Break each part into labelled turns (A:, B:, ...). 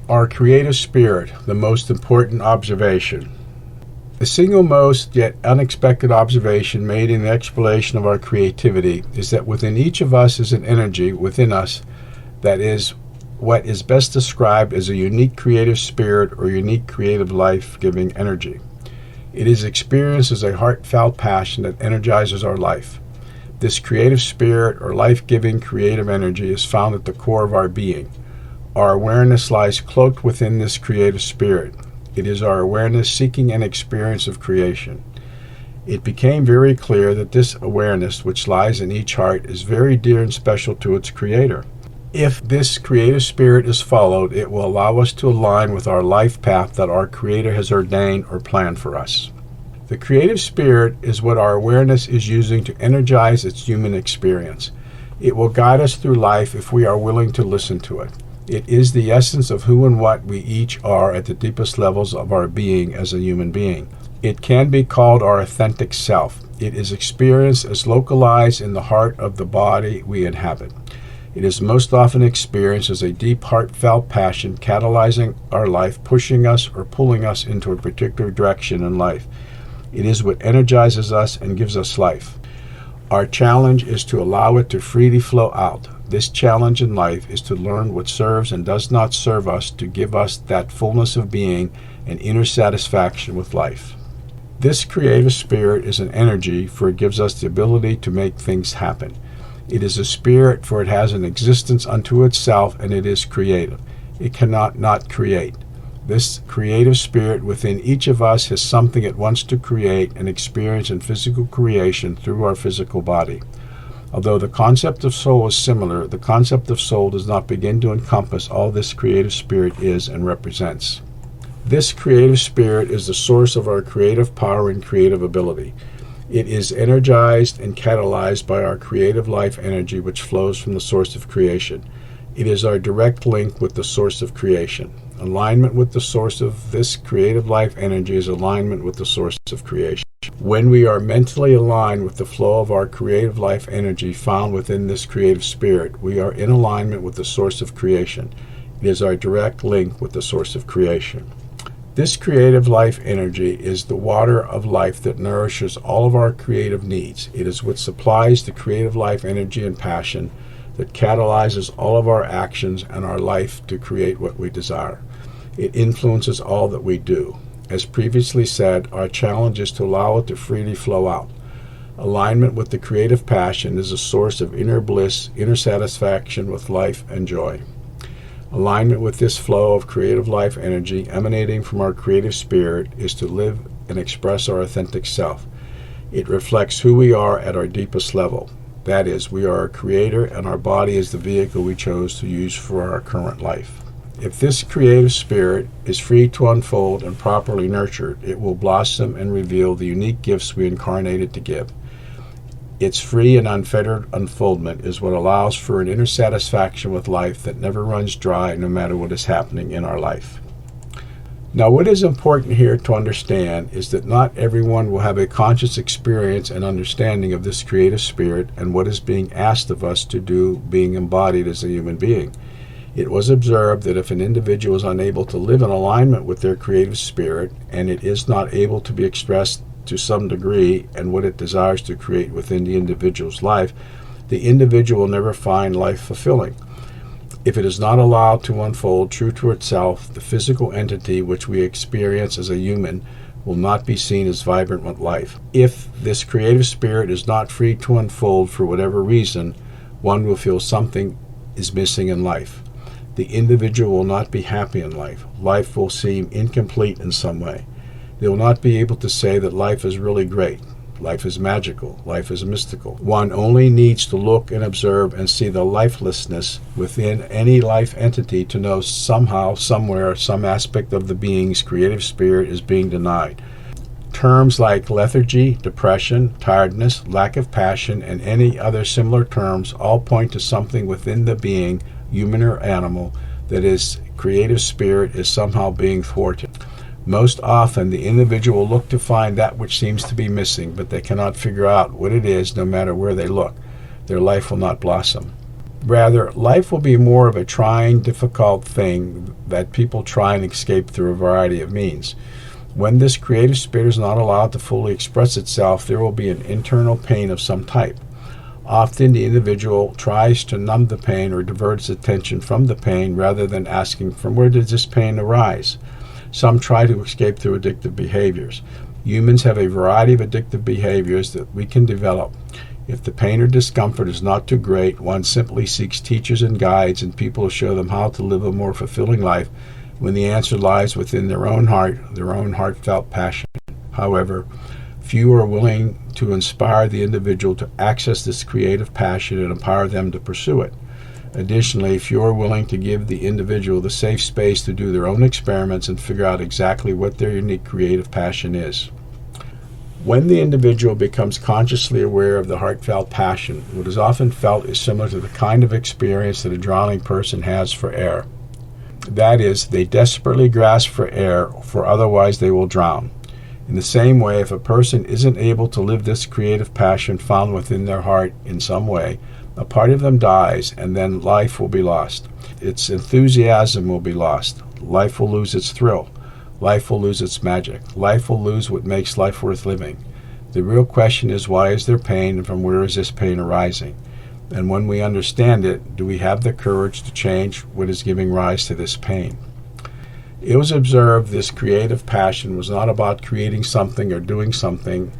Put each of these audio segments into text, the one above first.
A: Our creative spirit, the most important observation. The single most yet unexpected observation made in the exploration of our creativity is that within each of us is an energy within us that is what is best described as a unique creative spirit or unique creative life-giving energy. It is experienced as a heartfelt passion that energizes our life. This creative spirit or life-giving creative energy is found at the core of our being. Our awareness lies cloaked within this creative spirit. It is our awareness seeking an experience of creation. It became very clear that this awareness, which lies in each heart, is very dear and special to its creator. If this creative spirit is followed, it will allow us to align with our life path that our Creator has ordained or planned for us. The creative spirit is what our awareness is using to energize its human experience. It will guide us through life if we are willing to listen to it. It is the essence of who and what we each are at the deepest levels of our being as a human being. It can be called our authentic self. It is experienced as localized in the heart of the body we inhabit. It is most often experienced as a deep, heartfelt passion catalyzing our life, pushing us or pulling us into a particular direction in life. It is what energizes us and gives us life. Our challenge is to allow it to freely flow out. This challenge in life is to learn what serves and does not serve us, to give us that fullness of being and inner satisfaction with life. This creative spirit is an energy, for it gives us the ability to make things happen. It is a spirit, for it has an existence unto itself, and it is creative. It cannot not create. This creative spirit within each of us has something it wants to create and experience in physical creation through our physical body. Although the concept of soul is similar, the concept of soul does not begin to encompass all this creative spirit is and represents. This creative spirit is the source of our creative power and creative ability. It is energized and catalyzed by our creative life energy, which flows from the source of creation. It is our direct link with the source of creation. Alignment with the source of this creative life energy is alignment with the source of creation. When we are mentally aligned with the flow of our creative life energy found within this creative spirit, we are in alignment with the source of creation. It is our direct link with the source of creation. This creative life energy is the water of life that nourishes all of our creative needs. It is what supplies the creative life energy and passion that catalyzes all of our actions and our life to create what we desire. It influences all that we do. As previously said, our challenge is to allow it to freely flow out. Alignment with the creative passion is a source of inner bliss, inner satisfaction with life and joy. Alignment with this flow of creative life energy emanating from our creative spirit is to live and express our authentic self. It reflects who we are at our deepest level. That is, we are a creator, and our body is the vehicle we chose to use for our current life. If this creative spirit is free to unfold and properly nurtured, it will blossom and reveal the unique gifts we incarnated to give. Its free and unfettered unfoldment is what allows for an inner satisfaction with life that never runs dry, no matter what is happening in our life. Now, what is important here to understand is that not everyone will have a conscious experience and understanding of this creative spirit and what is being asked of us to do, being embodied as a human being. It was observed that if an individual is unable to live in alignment with their creative spirit, and it is not able to be expressed to some degree and what it desires to create within the individual's life, the individual will never find life fulfilling. If it is not allowed to unfold true to itself, the physical entity which we experience as a human will not be seen as vibrant with life. If this creative spirit is not free to unfold for whatever reason, one will feel something is missing in life. The individual will not be happy in life. Life will seem incomplete in some way. They will not be able to say that life is really great. Life is magical. Life is mystical. One only needs to look and observe and see the lifelessness within any life entity to know somehow, somewhere, some aspect of the being's creative spirit is being denied. Terms like lethargy, depression, tiredness, lack of passion, and any other similar terms all point to something within the being, human or animal, that is creative spirit is somehow being thwarted. Most often, the individual will look to find that which seems to be missing, but they cannot figure out what it is no matter where they look. Their life will not blossom. Rather, life will be more of a trying, difficult thing that people try and escape through a variety of means. When this creative spirit is not allowed to fully express itself, there will be an internal pain of some type. Often the individual tries to numb the pain or divert its attention from the pain rather than asking, from where does this pain arise? Some try to escape through addictive behaviors. Humans have a variety of addictive behaviors that we can develop. If the pain or discomfort is not too great, one simply seeks teachers and guides and people to show them how to live a more fulfilling life when the answer lies within their own heart, their own heartfelt passion. However, few are willing to inspire the individual to access this creative passion and empower them to pursue it. Additionally, few are willing to give the individual the safe space to do their own experiments and figure out exactly what their unique creative passion is. When the individual becomes consciously aware of the heartfelt passion, what is often felt is similar to the kind of experience that a drowning person has for air. That is, they desperately grasp for air, for otherwise they will drown. In the same way, if a person isn't able to live this creative passion found within their heart in some way, a part of them dies, and then life will be lost. Its enthusiasm will be lost. Life will lose its thrill. Life will lose its magic. Life will lose what makes life worth living. The real question is, why is there pain, and from where is this pain arising? And when we understand it, do we have the courage to change what is giving rise to this pain? It was observed this creative passion was not about creating something or doing something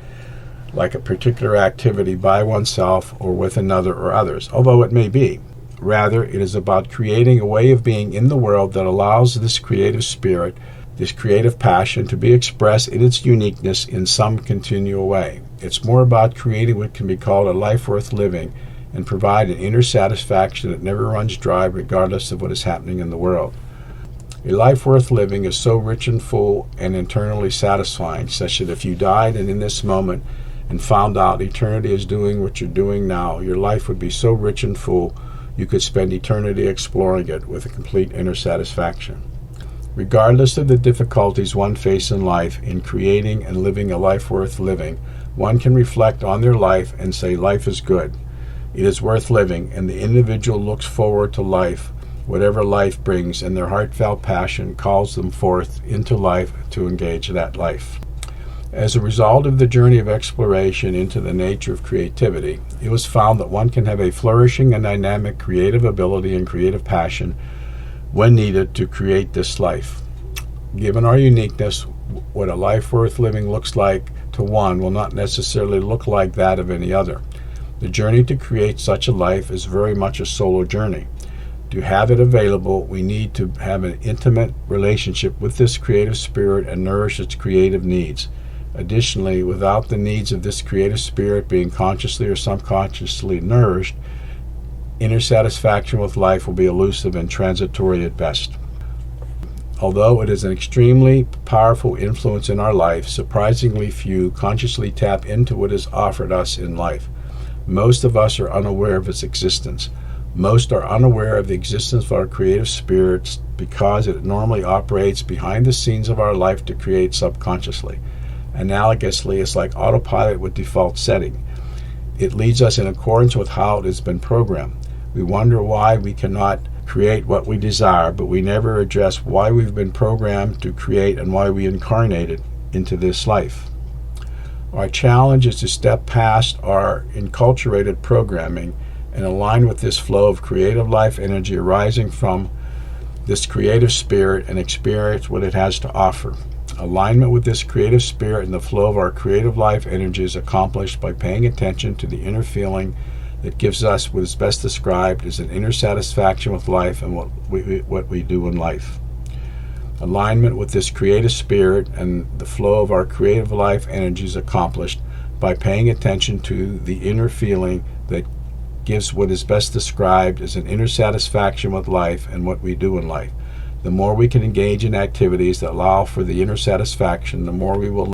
A: like a particular activity by oneself or with another or others, although it may be. Rather, it is about creating a way of being in the world that allows this creative spirit, this creative passion, to be expressed in its uniqueness in some continual way. It's more about creating what can be called a life worth living and provide an inner satisfaction that never runs dry regardless of what is happening in the world. A life worth living is so rich and full and internally satisfying, such that if you died and in this moment and found out eternity is doing what you're doing now, your life would be so rich and full you could spend eternity exploring it with a complete inner satisfaction. Regardless of the difficulties one faces in life, in creating and living a life worth living, one can reflect on their life and say life is good. It is worth living, and the individual looks forward to life, whatever life brings, and their heartfelt passion calls them forth into life to engage that life. As a result of the journey of exploration into the nature of creativity, it was found that one can have a flourishing and dynamic creative ability and creative passion when needed to create this life. Given our uniqueness, what a life worth living looks like to one will not necessarily look like that of any other. The journey to create such a life is very much a solo journey. To have it available, we need to have an intimate relationship with this creative spirit and nourish its creative needs. Additionally, without the needs of this creative spirit being consciously or subconsciously nourished, inner satisfaction with life will be elusive and transitory at best. Although it is an extremely powerful influence in our life, surprisingly few consciously tap into what is offered us in life. Most of us are unaware of its existence. Most are unaware of the existence of our creative spirits because it normally operates behind the scenes of our life to create subconsciously. Analogously, it's like autopilot with default setting. It leads us in accordance with how it has been programmed. We wonder why we cannot create what we desire, but we never address why we've been programmed to create and why we incarnated into this life. Our challenge is to step past our enculturated programming and align with this flow of creative life energy arising from this creative spirit and experience what it has to offer. Alignment with this creative spirit and the flow of our creative life energy is accomplished by paying attention to the inner feeling that gives us what is best described as an inner satisfaction with life and what we do in life. Alignment with this creative spirit and the flow of our creative life energy is accomplished by paying attention to the inner feeling that gives what is best described as an inner satisfaction with life and what we do in life. The more we can engage in activities that allow for the inner satisfaction, the more we will